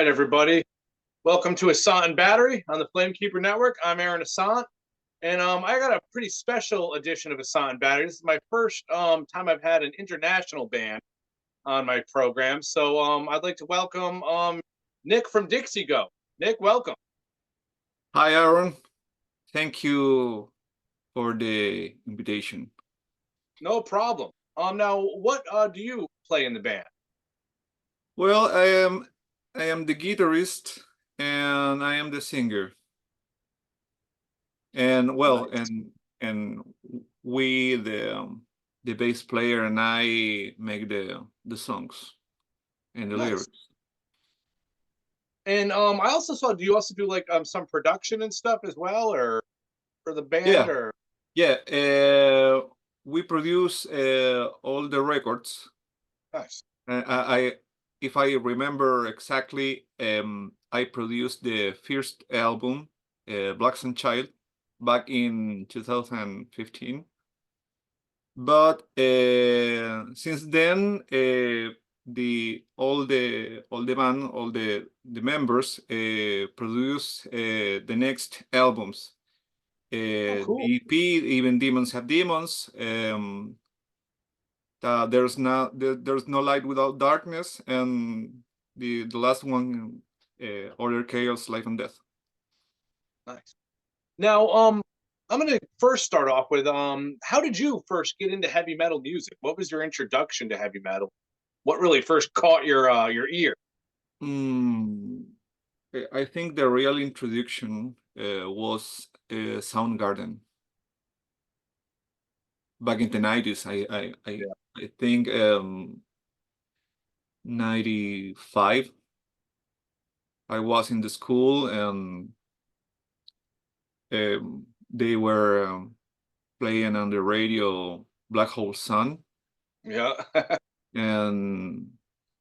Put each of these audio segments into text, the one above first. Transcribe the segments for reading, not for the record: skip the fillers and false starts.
right, everybody. Welcome to Ossont Battery on the Flamekeeper Network. I'm Aaron Ossont, and I got a pretty special edition of Ossont Battery. This is my first time I've had an international band on my program, so I'd like to welcome Nick from Dixie Go. Nick, welcome. Hi, Aaron. Thank you for the invitation. No problem. Now, what do you play in the band? Well, I am the guitarist and I am the singer. And well, Nice. and we the bass player and I make the songs and the Nice. lyrics. And I also saw. Do you also do like some production and stuff as well, or for the band? Yeah. Or Yeah. We produce all the records. nice. If I remember exactly, I produced the first album, Black and Child, back in 2015. But since then, all the members produce the next albums. Cool. The EP, Even Demons Have Demons. There's no light without darkness, and the last one, Order, Chaos, Life and Death. Nice. Now, I'm gonna first start off with how did you first get into heavy metal music? What was your introduction to heavy metal? What really first caught your ear? I think the real introduction was Soundgarden back in the 90s. I think 95. I was in the school and they were playing on the radio Black Hole Sun. Yeah. And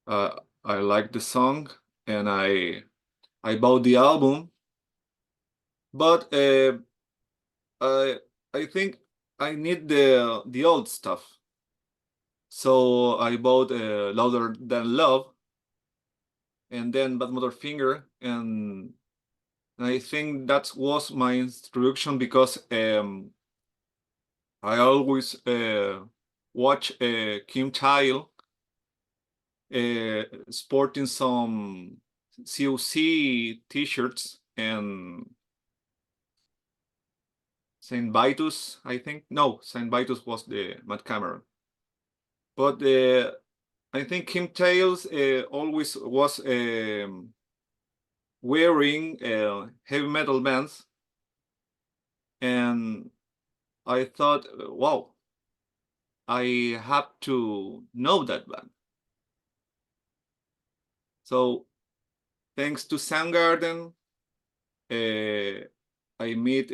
I liked the song and I bought the album. But I think I need the old stuff. So I bought Louder Than Love and then Bad Mother Finger, and I think that was my introduction because I always watch Kim Child sporting some COC t-shirts and Saint Vitus, I think. No, Saint Vitus was the Matt Cameron. But I think Kim Tails always was wearing heavy metal bands. And I thought, wow, I have to know that band. So thanks to Soundgarden, I meet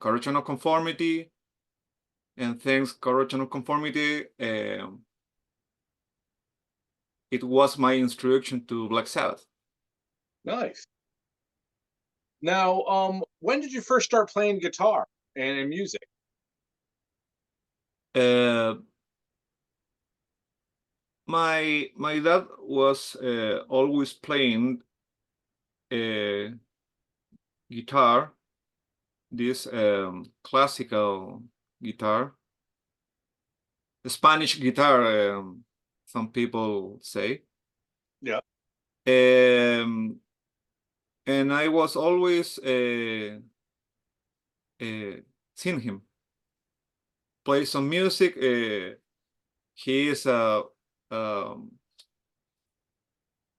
Correctional Conformity, and thanks Correctional Conformity, it was my introduction to Black Sabbath. Nice. Now, when did you first start playing guitar and music? My dad was always playing guitar, this classical guitar, Spanish guitar, some people say. Yeah. And I was always seeing him play some music. He is a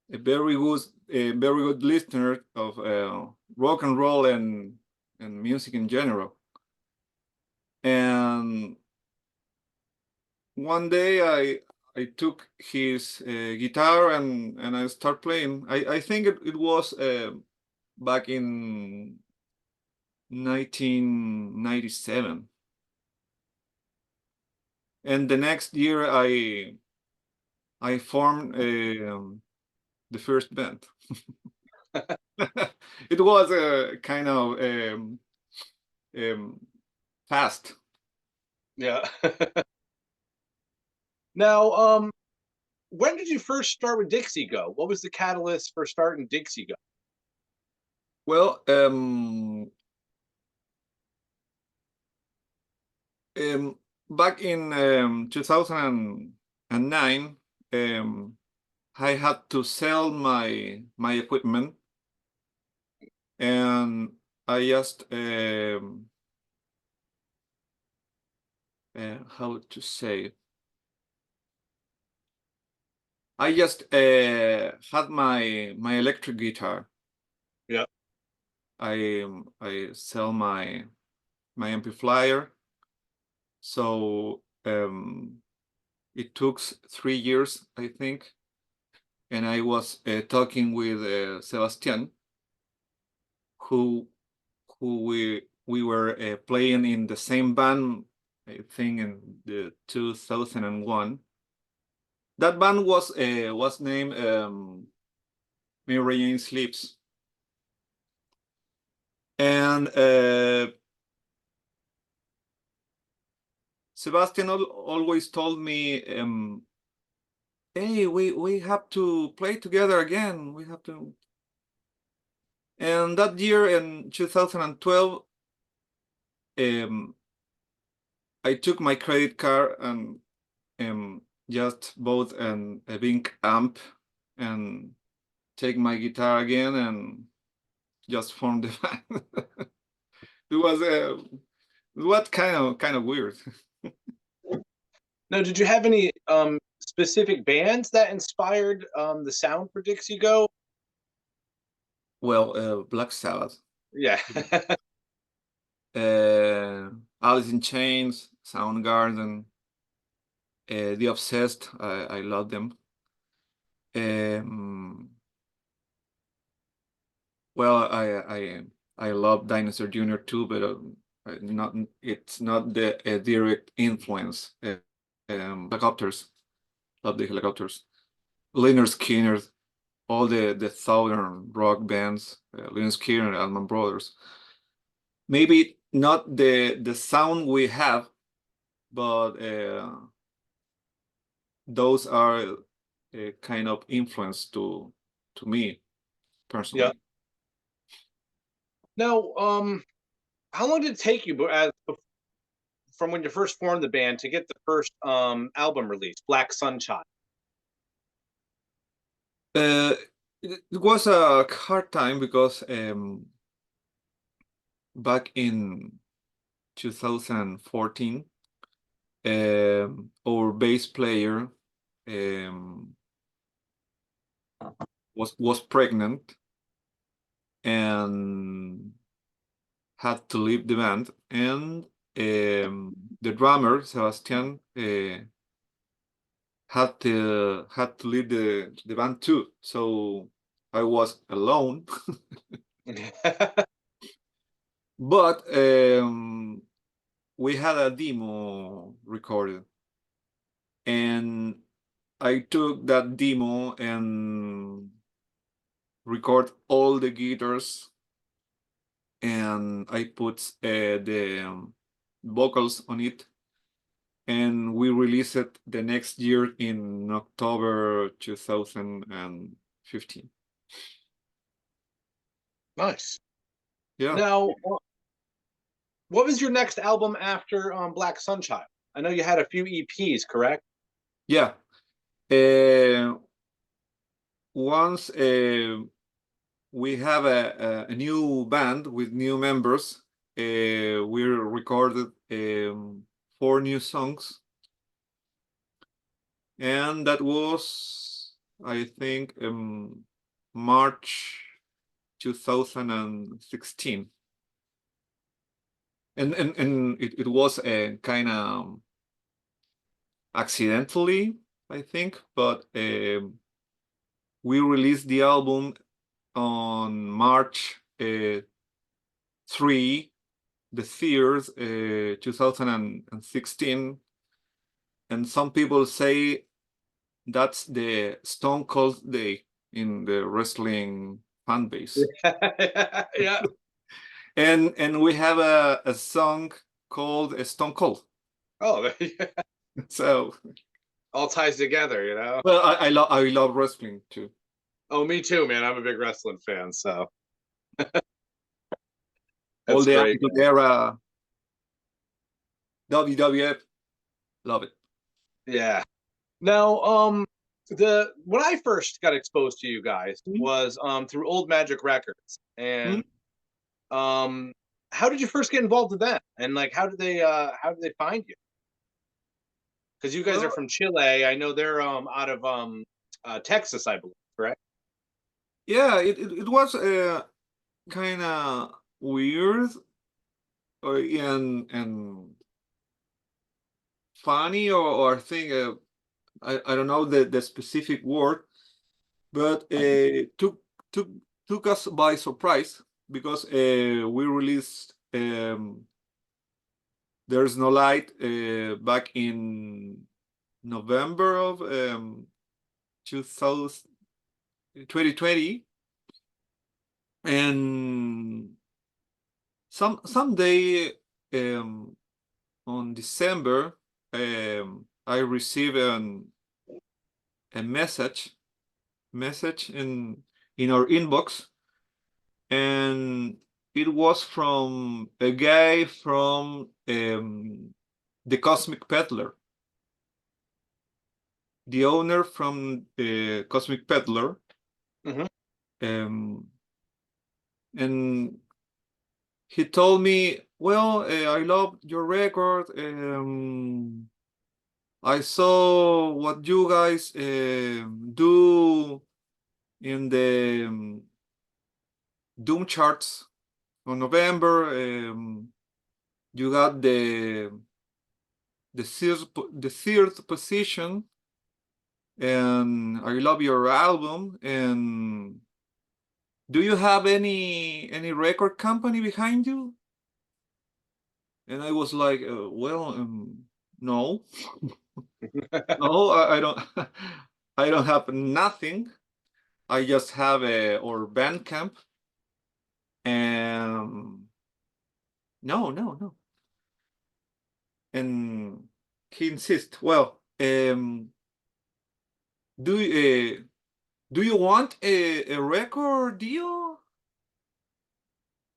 very good listener of rock and roll and music in general. And one day I took his guitar and I started playing. I think it was back in 1997. And the next year I formed the first band. It was kind of fast. Yeah. Now, when did you first start with Dixie Go? What was the catalyst for starting Dixie Go? Well, back in 2009, I had to sell my equipment, and I just how to say, I just had my electric guitar. Yeah. I sell my amplifier. So it took 3 years, I think, and I was talking with Sebastian, who we were playing in the same band, I think, in the 2001. That band was named Mary Sleeps, and Sebastian always told me, "Hey, we have to play together again. We have to." And that year in 2012, I took my credit card and just bought a big amp and take my guitar again and just formed the band. It was kind of weird. Now, did you have any specific bands that inspired the sound for Dixie Go? Well, Black Sabbath, Yeah. Alice in Chains, Soundgarden, The Obsessed. I love them. Well, I love Dinosaur Jr. too, but it's not the direct influence. Helicopters, love the Helicopters. Leonard Skinner, all the southern rock bands, Leonard Skinner, Allman Brothers. Maybe not the sound we have, but those are a kind of influence to me personally. Yeah. Now, how long did it take you from when you first formed the band to get the first album released, Black Sunshine? It was a hard time because back in 2014, our bass player was pregnant and had to leave the band, and the drummer Sebastian had to leave the band too. So I was alone. But we had a demo recorded, and I took that demo and record all the guitars, and I put the vocals on it, and we released it the next year in October 2015. Nice. Yeah. Now, what was your next album after Black Sunshine? I know you had a few EPs, correct? Yeah. Once we have a new band with new members, we recorded 4 new songs, and that was, I think, March 2016. And it was a kind of accidentally, I think, but we released the album on March 3, the 3rd, 2016, and some people say that's the Stone Cold Day in the wrestling fan base. Yeah. And we have a song called Stone Cold. Oh, yeah. So all ties together, you know. Well, I love wrestling too. Oh, me too, man. I'm a big wrestling fan, so All that's the great. Attitude Era, WWF, love it. Yeah. Now, the when I first got exposed to you guys Mhm. was through Old Magic Records, Mhm. and how did you first get involved with that? And like, how did they find you? Because you guys are Well, from Chile. I know they're out of Texas, I believe, correct? yeah, it was kind of weird and funny or thing. I don't know the specific word, but took took us by surprise because we released There's No Light back in November of 2000, 2020, and someday on December I received a message in our inbox, and it was from a guy from the Cosmic Peddler, the owner from Cosmic Peddler. Mm-hmm. um, and he told me, well, I love your record. I saw what you guys do in the Doom charts on November. You got the third position, and I love your album. And do you have any record company behind you? And I was like, well, no, no, I don't, I don't have nothing. I just have or Bandcamp, and no. And he insists, well, do do you want a record deal?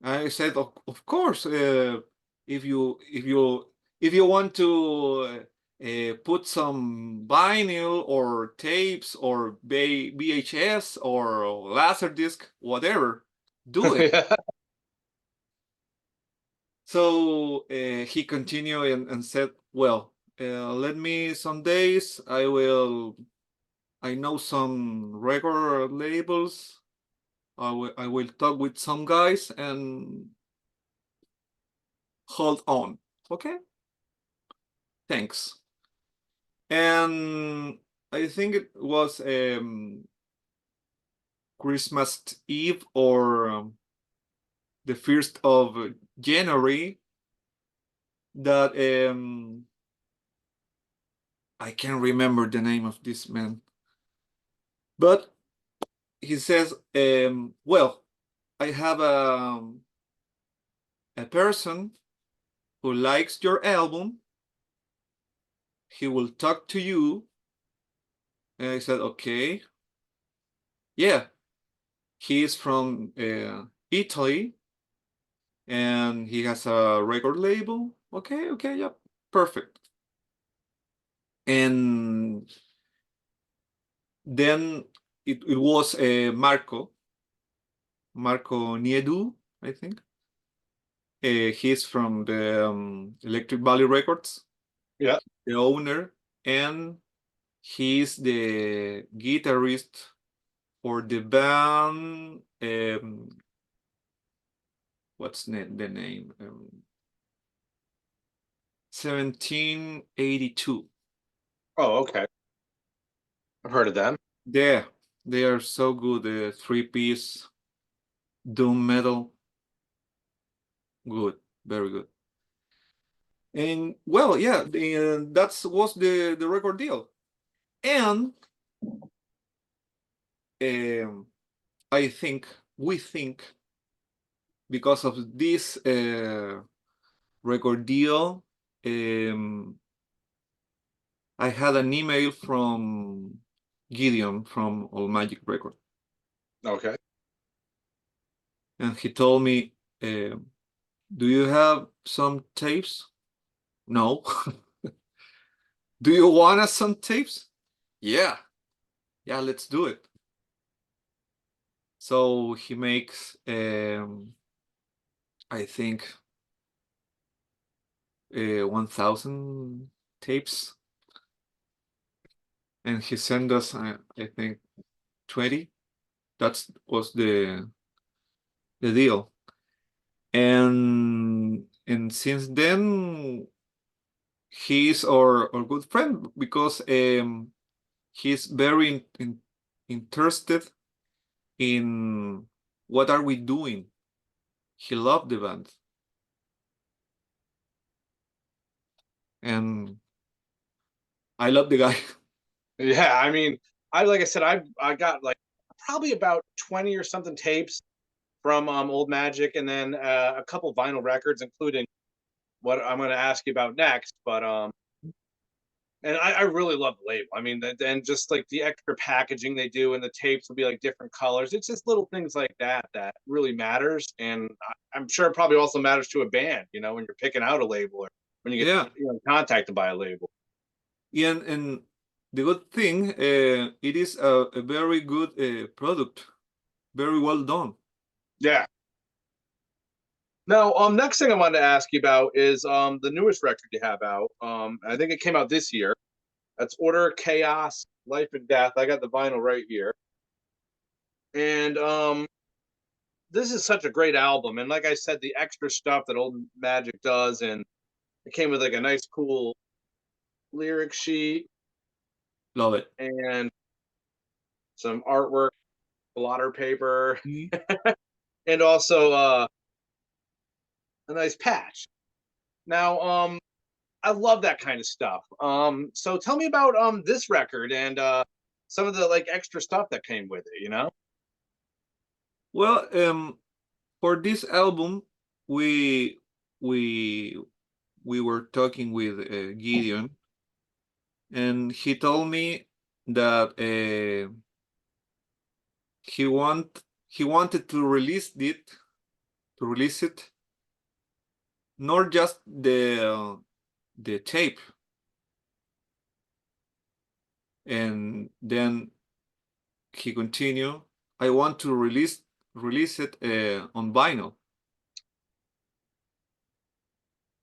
I said, of course. If you if you if you want to put some vinyl or tapes or VHS or Laserdisc, whatever, do it. Yeah. So he continued and said, well, let me some days. I know some record labels. I will talk with some guys and hold on. Okay, thanks. And I think it was Christmas Eve or the 1st of January that I can't remember the name of this man, but he says, well, I have a person who likes your album. He will talk to you. And I said, okay. Yeah, he is from Italy and he has a record label. Okay, yeah, perfect. And then it was Marco Niedu, I think. He's from the Electric Valley Records, Yeah. the owner, and he's the guitarist for the band. What's the name? 1782. Oh, okay. I've heard of them. Yeah, they are so good. The three-piece doom metal, good, very good. And well, yeah, that was the record deal. And I think we think because of this record deal, I had an email from Gideon from All Magic Record, Okay. and he told me, "Do you have some tapes?" No. Do you want us some tapes? Yeah. Yeah, let's do it. So he makes, I think, 1,000 tapes, and he sent us, I think, 20. That was the deal. And since then, he's our good friend because he's very interested in what are we doing. He loved the band. And I love the guy. Yeah, I mean, like I said, I got like probably about 20 or something tapes from Old Magic, and then a couple vinyl records, including what I'm going to ask you about next. But and I really love the label. I mean, and just like the extra packaging they do, and the tapes will be like different colors. It's just little things like that that really matters, and I'm sure it probably also matters to a band. You know, when you're picking out a label or when you get Yeah. contacted by a label. Yeah, and the good thing, it is a very good product, very well done. Yeah. Now, next thing I wanted to ask you about is the newest record you have out. I think it came out this year. That's Order, Chaos, Life and Death. I got the vinyl right here. And this is such a great album. And like I said, the extra stuff that Old Magic does, and it came with like a nice, cool lyric sheet Love it. and some artwork, blotter paper, and also a nice patch. Now, I love that kind of stuff. So tell me about this record and some of the like extra stuff that came with it, you know? Well, for this album, we we we were talking with Gideon, and he told me that he wanted to release it, not just the tape, and then he continued, I want to release it on vinyl.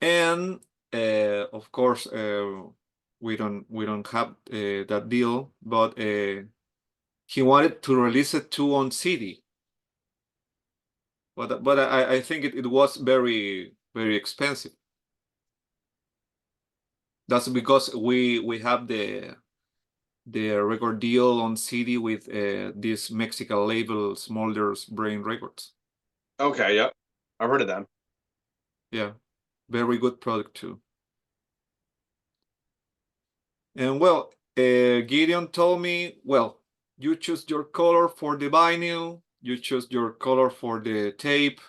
And of course, we don't have that deal, but he wanted to release it too on CD. But I think it was very expensive. That's because we have the record deal on CD with this Mexican label, Smolder's Brain Records. Okay, yep. I've heard of them. Yeah, very good product too. And well, Gideon told me, well, you choose your color for the vinyl, you choose your color for the tape.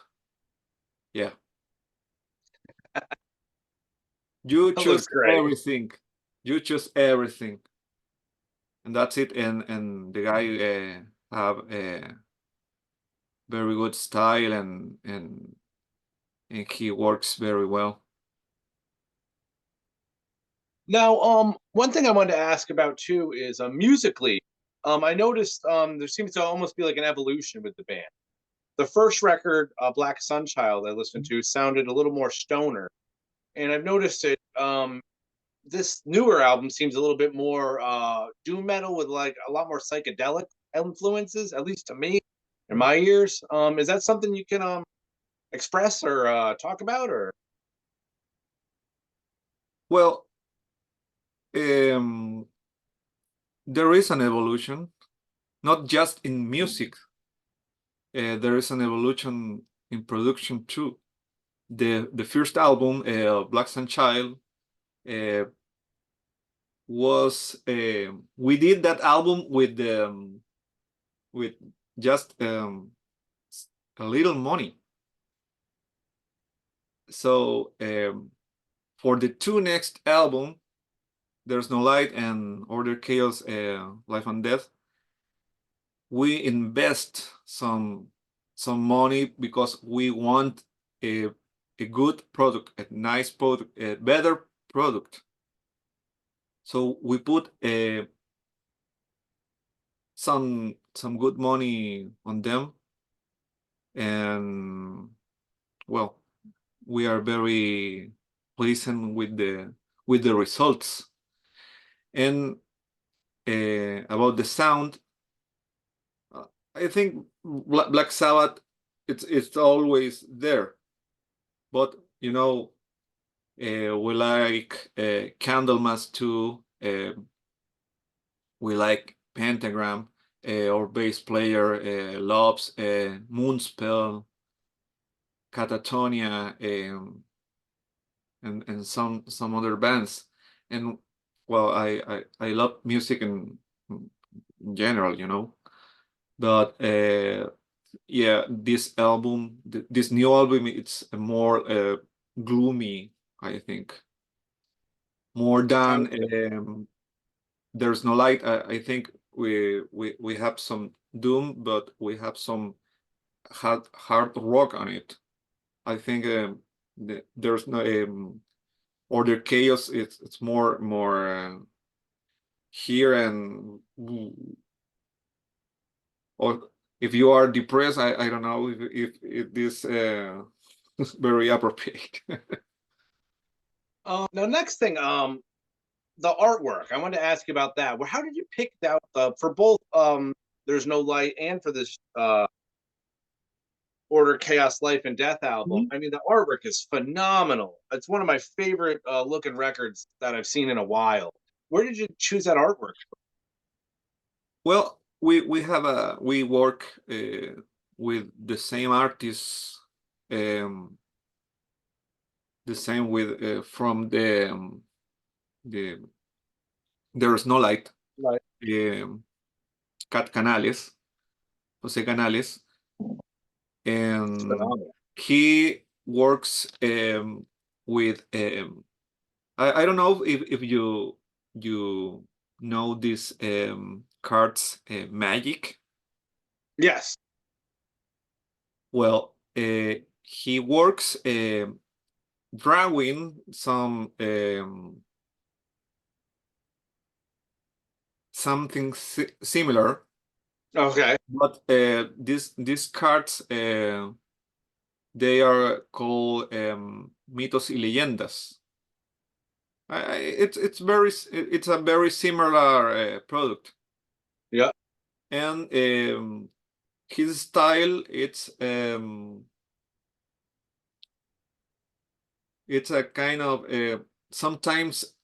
Yeah. You choose everything. You choose everything. And that's it. And the guy have a very good style and he works very well. Now, one thing I wanted to ask about too is musically, I noticed there seems to almost be like an evolution with the band. The first record, Black Sunchild, I listened to, sounded a little more stoner, and I've noticed it. This newer album seems a little bit more doom metal with like a lot more psychedelic influences, at least to me, in my ears. Is that something you can express or talk about, or? Well, there is an evolution, not just in music. There is an evolution in production too. The first album, Black Sunchild, was we did that album with just a little money. So for the two next album, There's No Light and Order Chaos, Life and Death, we invest some money because we want a good product, a nice product, a better product. So we put some good money on them, and well, we are very pleasant with the results. And about the sound, I think Black Sabbath, it's always there, but you know, we like Candlemas too. We like Pentagram. Our bass player loves Moonspell, Catatonia, and some other bands. And well, I love music in general, you know. But yeah, this album, this new album, it's more gloomy, I think, more than There's No Light. I think we have some doom, but we have some hard rock on it. I think there's no Order Chaos. It's more here, and or if you are depressed, I don't know if this is very appropriate. Now, next thing, the artwork. I wanted to ask you about that. Well, how did you pick out for both There's No Light and for this Order Chaos Life and Death album? I mean, the artwork is phenomenal. It's one of my favorite looking records that I've seen in a while. Where did you choose that artwork? Well, we work with the same artists, the same with from the There's No Light, Right. Canales, Jose Canales, and Phenomenal. he works with I don't know if you know this cards Magic. Yes. Well, he works drawing some something similar. Okay. But these cards they are called mitos y leyendas. It's a very similar product. Yeah. And his style, it's a kind of sometimes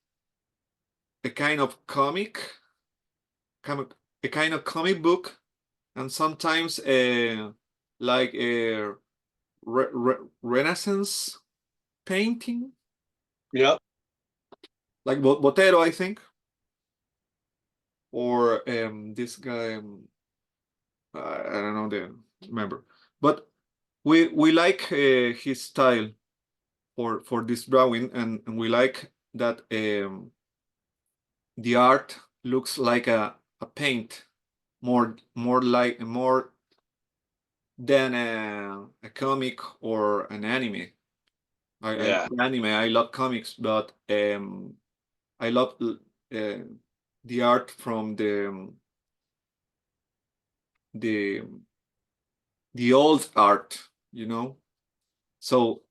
a kind of a kind of comic book, and sometimes like a Renaissance painting. Yeah. Like Botero, I think, or this guy. I don't know the member, but we like his style for this drawing, and we like that the art looks like a paint, more than a comic or an anime. I love anime. I love comics, but I love the art from the old art, you know. So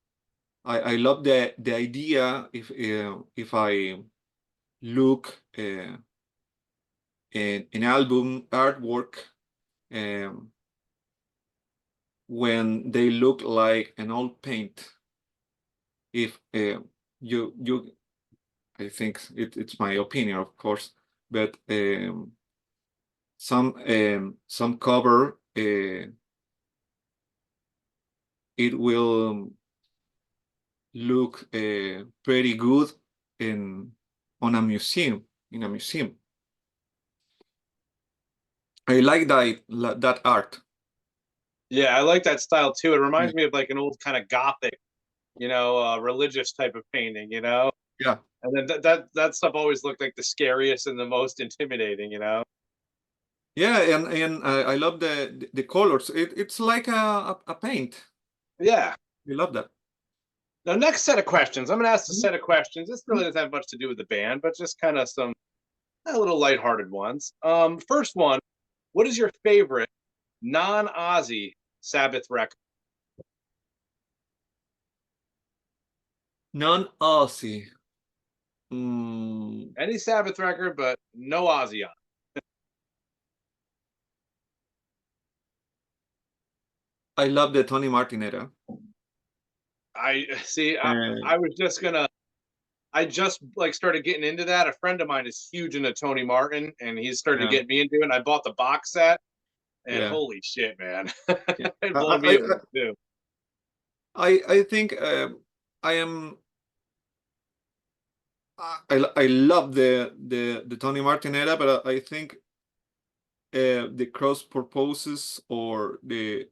I love the idea if I look an album artwork when they look like an old paint. If you I think it's my opinion, of course, but some cover it will look pretty good in a museum. I like that art. Yeah, I like that style too. It reminds me of like an old kind of gothic, religious type of painting, Yeah, And then that stuff always looked like the scariest and the most intimidating, you know? Yeah, and I love the colors. It's like a paint. Yeah. I love that. Now, next set of questions. I'm going to ask a Mhm. set of questions. This really doesn't have much to do with the band, but just kind of some little lighthearted ones. First one, what is your favorite non-Ozzy Sabbath record? Non-Aussie. Any Sabbath record, but no Ozzy on. I love the Tony Martin era. I see. Uh, I was just gonna. I just like started getting into that. A friend of mine is huge into Tony Martin, and he's started to yeah, get me into it. And I bought the box set, and yeah, holy shit, man, yeah. it blew me away too. I think I am. I love the Tony Martin era, but I think the cross purposes or the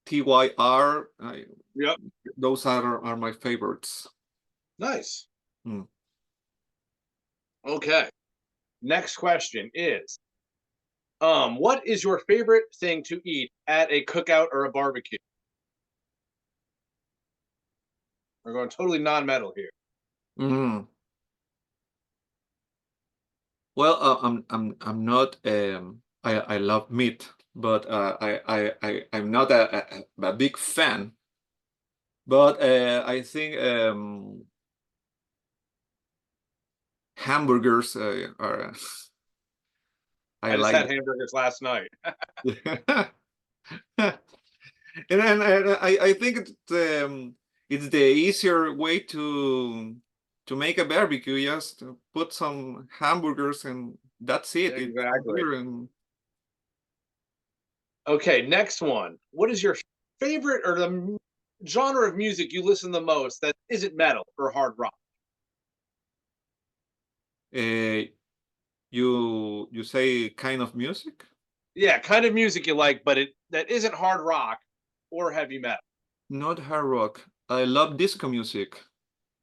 TYR, Yep, those are my favorites. nice. Mm. Okay, next question is, what is your favorite thing to eat at a cookout or a barbecue? We're going totally non-metal here. Mm. Well, I'm not. I love meat, but I'm not a big fan. But I think hamburgers are. I I just like had hamburgers last night. that. And I think it's the easier way to make a barbecue. Just put some hamburgers and that's it. It's some Exactly. beer and Okay, next one. What is your favorite or the genre of music you listen the most that isn't metal or hard rock? uh, you say kind of music? Yeah, kind of music you like, but it that isn't hard rock or heavy metal. Not hard rock. I love disco music.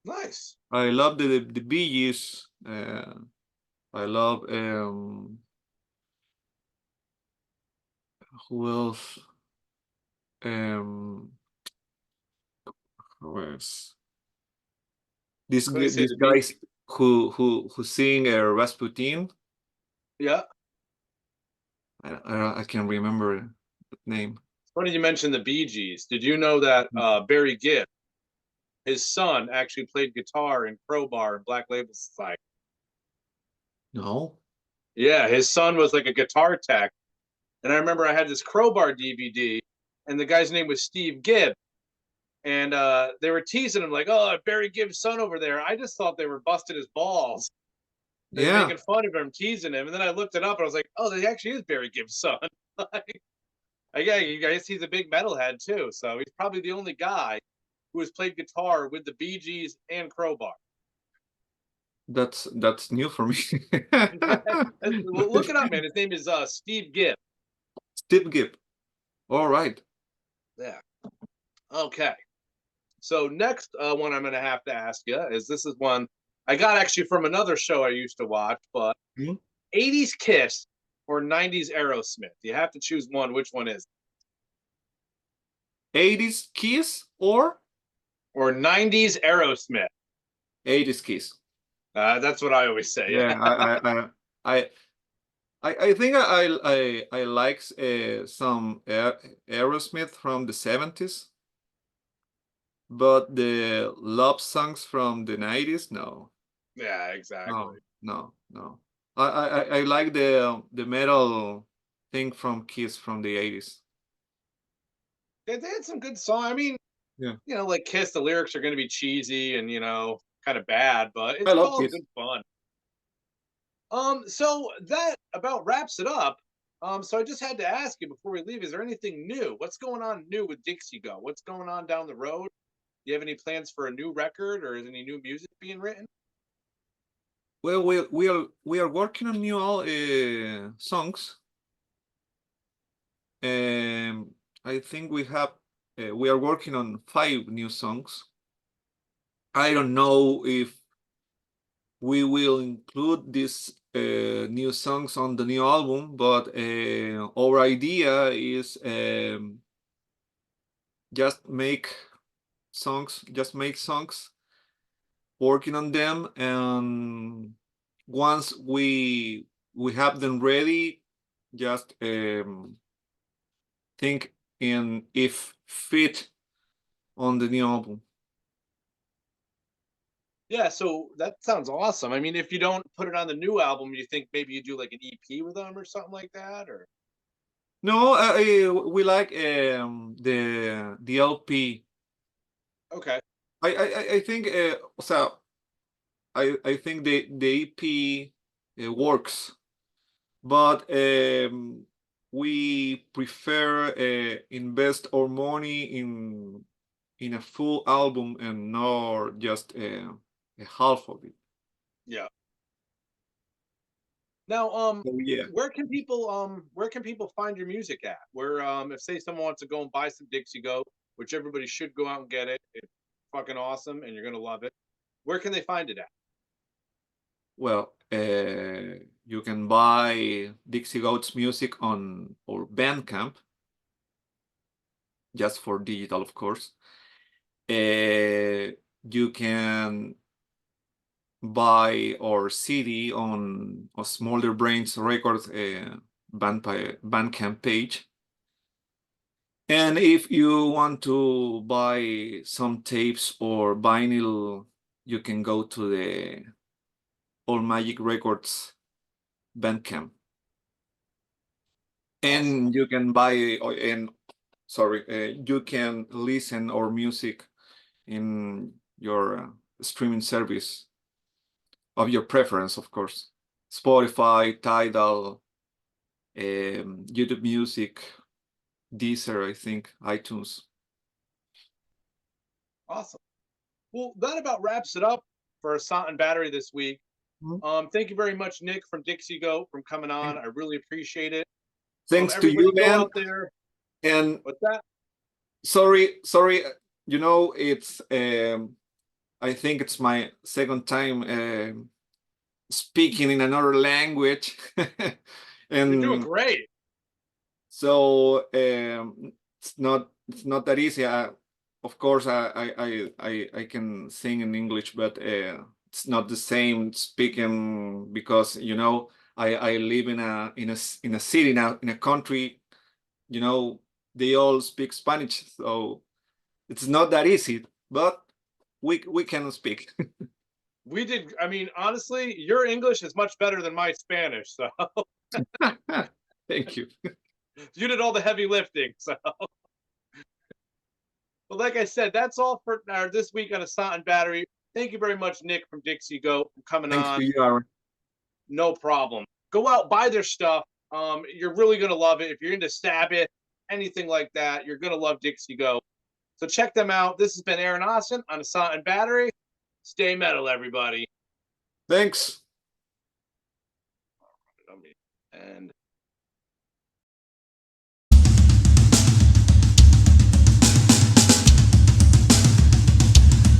Nice. I love the Bee Gees. I love who else? Um, who else? When I say These the beat, guys who sing Rasputin. yeah. I can't remember the name. Funny you mentioned the Bee Gees. Did you know that Barry Gibb, his son, actually played guitar in Crowbar and Black Label Society? No. Yeah, his son was like a guitar tech. And I remember I had this Crowbar DVD, and the guy's name was Steve Gibb. And they were teasing him like, "Oh, Barry Gibb's son over there." I just thought they were busting his balls and Yeah, making fun of him, teasing him. And then I looked it up, and I was like, "Oh, that actually is Barry Gibb's son." Like, yeah, you guys, he's a big metalhead too, so he's probably the only guy who has played guitar with the Bee Gees and Crowbar. that's new for me. Well, look it up, man. His name is Steve Gibb. Steve Gibb. All right. Yeah. Okay. So next one I'm going to have to ask you is this is one I got actually from another show I used to watch, but Hmm? 80s Kiss or 90s Aerosmith. You have to choose one. Which one is? 80s Kiss or Or 90s Aerosmith. 80s Kiss? That's what I always say. Yeah, I I think I like some Aerosmith from the 70s, but the love songs from the 90s, no, Yeah, exactly. no, no, no. I like the metal thing from Kiss from the 80s. They had some good songs. I mean, Yeah, like Kiss, the lyrics are going to be cheesy and kind of bad, but I it's love all Kiss. good fun. So that about wraps it up. So I just had to ask you before we leave: is there anything new? What's going on new with Dixie Go? What's going on down the road? Do you have any plans for a new record, or is any new music being written? Well, we are working on new songs. I think we are working on 5 new songs. I don't know if we will include these new songs on the new album, but our idea is just make songs, working on them, and once we have them ready, just think in if fit on the new album. Yeah, so that sounds awesome. I mean, if you don't put it on the new album, you think maybe you do like an EP with them or something like that, or? No, we like the LP. Okay. I think so. I think the EP works, but we prefer invest our money in a full album and not just a half of it. Yeah. Now, So yeah, where can people find your music at? Where, if say someone wants to go and buy some Dixie Go, which everybody should go out and get it. It's fucking awesome, and you're gonna love it. Where can they find it at? well, you can buy Dixie Goat's music on our Bandcamp, just for digital, of course. You can buy our CD on a Smolder Brains Records Bandcamp page. And if you want to buy some tapes or vinyl, you can go to the All Magic Records Bandcamp. And you can buy you can listen our music in your streaming service of your preference, of course. Spotify, Tidal, YouTube Music, Deezer, I think, iTunes. Awesome. Well, that about wraps it up for Ossont Battery this week. Thank you very much, Nick from Dixie Go, from coming on. I really appreciate it. Thanks to Everybody you, go man. out there. And what's that? Sorry. You know, it's I think it's my second time speaking in another language. And you're doing great. So it's not that easy. Of course, I can sing in English, but it's not the same speaking, because you know I live in a city now, in a country, you know, they all speak Spanish, so it's not that easy, but we can speak. We did. I mean, honestly, your English is much better than my Spanish. So thank you. You did all the heavy lifting. So, but like I said, that's all for this week on Ossont Battery. Thank you very much, Nick from Dixie Go, for coming Thanks on. to you, Aaron. No problem. Go out, buy their stuff. You're really gonna love it. If you're into Sabbath, anything like that, you're gonna love Dixie Go. So check them out. This has been Aaron Ossont on Ossont Battery. Stay metal, everybody. Thanks. And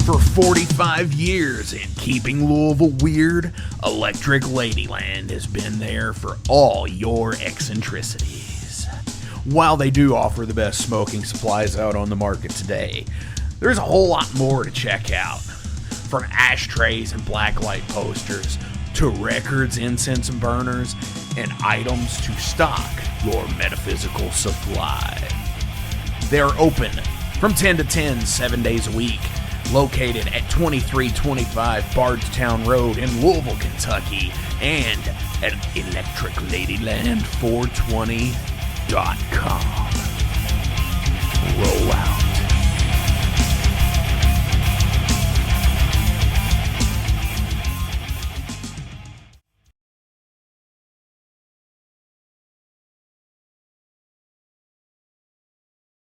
for 45 years and keeping Louisville weird, Electric Ladyland has been there for all your eccentricities. While they do offer the best smoking supplies out on the market today, there's a whole lot more to check out. From ashtrays and blacklight posters, to records, incense, and burners, and items to stock your metaphysical supply. They're open from 10 to 10, 7 days a week, located at 2325 Bardstown Road in Louisville, Kentucky, and at electricladyland420.com.